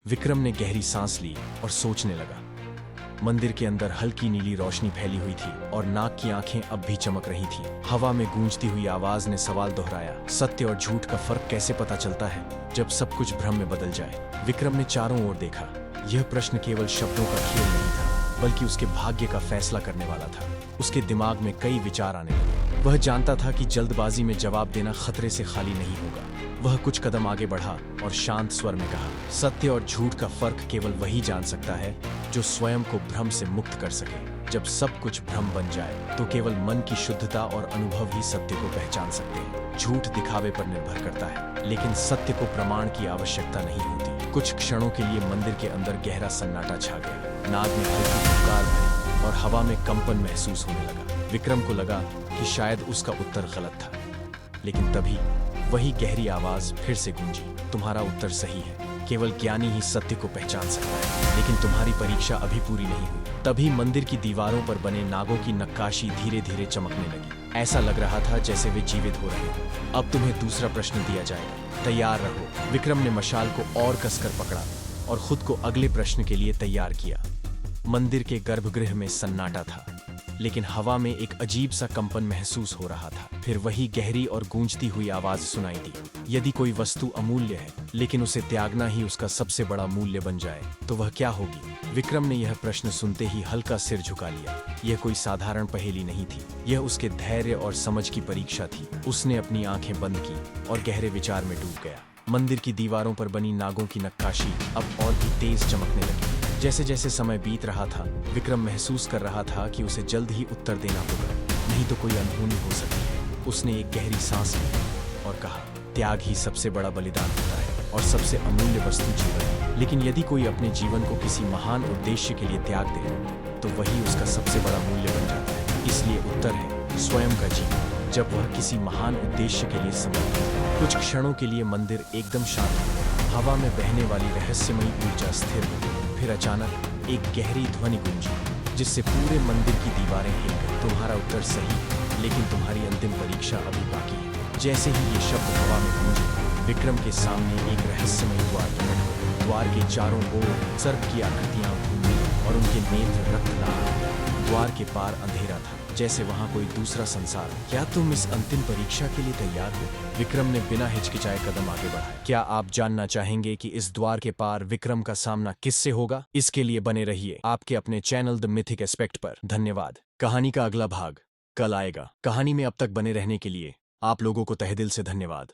विक्रम ने गहरी सांस ली और सोचने लगा। मंदिर के अंदर हल्की नीली रोशनी फैली हुई थी और नाग की आंखें अब भी चमक रही थी। हवा में गूंजती हुई आवाज ने सवाल दोहराया, सत्य और झूठ का फर्क कैसे पता चलता है जब सब कुछ भ्रम में बदल जाए? विक्रम ने चारों ओर देखा। यह प्रश्न केवल शब्दों का खेल नहीं था, बल्कि उसके भाग्य का फैसला करने वाला था। उसके दिमाग में कई विचार आने लगे। वह जानता था कि जल्दबाजी में जवाब देना खतरे से खाली नहीं होगा। वह कुछ कदम आगे बढ़ा और शांत स्वर में कहा, सत्य और झूठ का फर्क केवल वही जान सकता है जो स्वयं को भ्रम से मुक्त कर सके। जब सब कुछ भ्रम बन जाए तो केवल मन की शुद्धता और अनुभव ही सत्य को पहचान सकते हैं। झूठ दिखावे पर निर्भर करता है, लेकिन सत्य को प्रमाण की आवश्यकता नहीं होती। कुछ क्षणों के लिए मंदिर के अंदर गहरा सन्नाटा छा गया। नाग ने हल्की फुफकार भरी और हवा में कंपन महसूस होने लगा। विक्रम को लगा कि शायद उसका उत्तर गलत था, लेकिन तभी वही गहरी आवाज फिर से गूंजी, तुम्हारा उत्तर सही है। केवल ज्ञानी ही सत्य को पहचान सकता है, लेकिन तुम्हारी परीक्षा अभी पूरी नहीं हुई। तभी मंदिर की दीवारों पर बने नागों की नक्काशी धीरे धीरे चमकने लगी। ऐसा लग रहा था जैसे वे जीवित हो रहे हैं। अब तुम्हें दूसरा प्रश्न दिया जाएगा, तैयार रहो। विक्रम ने मशाल को और कसकर पकड़ा और खुद को अगले प्रश्न के लिए तैयार किया। मंदिर के गर्भगृह में सन्नाटा था, लेकिन हवा में एक अजीब सा कंपन महसूस हो रहा था। फिर वही गहरी और गूंजती हुई आवाज सुनाई दी, यदि कोई वस्तु अमूल्य है लेकिन उसे त्यागना ही उसका सबसे बड़ा मूल्य बन जाए तो वह क्या होगी? विक्रम ने यह प्रश्न सुनते ही हल्का सिर झुका लिया। यह कोई साधारण पहेली नहीं थी, यह उसके धैर्य और समझ की परीक्षा थी। उसने अपनी आंखें बंद की और गहरे विचार में डूब गया। मंदिर की दीवारों पर बनी नागों की नक्काशी अब और भी तेज चमकने लगी। जैसे जैसे समय बीत रहा था, विक्रम महसूस कर रहा था कि उसे जल्द ही उत्तर देना होगा, नहीं तो कोई अनहोनी हो सकती है। उसने एक गहरी सांस ली और कहा, त्याग ही सबसे बड़ा बलिदान होता है और सबसे अमूल्य वस्तु जीवन है। लेकिन यदि कोई अपने जीवन को किसी महान उद्देश्य के लिए त्याग दे तो वही उसका सबसे बड़ा मूल्य बन जाता है। इसलिए उत्तर है स्वयं का जीवन, जब वह किसी महान उद्देश्य के लिए समर्पित। कुछ क्षणों के लिए मंदिर एकदम शांत हुआ। हवा में बहने वाली रहस्यमयी ऊर्जा स्थिर हुई। फिर अचानक एक गहरी ध्वनि गूंजी, जिससे पूरे मंदिर की दीवारें हिल गईं। तुम्हारा उत्तर सही, लेकिन तुम्हारी अंतिम परीक्षा अभी बाकी है। जैसे ही ये शब्द हवा में गूंजे, विक्रम के सामने एक रहस्यमयी द्वार प्रकट हुआ। द्वार के चारों ओर सर्प की आकृतियां घूमी और उनके नेत्र रक्त लाल। द्वार के पार अंधेरा था, जैसे वहां कोई दूसरा संसार। क्या तुम इस अंतिम परीक्षा के लिए तैयार हो? विक्रम ने बिना हिचकिचाए कदम आगे बढ़ाया। क्या आप जानना चाहेंगे कि इस द्वार के पार विक्रम का सामना किससे होगा? इसके लिए बने रहिए आपके अपने चैनल द मिथिक एस्पेक्ट पर। धन्यवाद। कहानी का अगला भाग कल आएगा। कहानी में अब तक बने रहने के लिए आप लोगों को तहे दिल से धन्यवाद।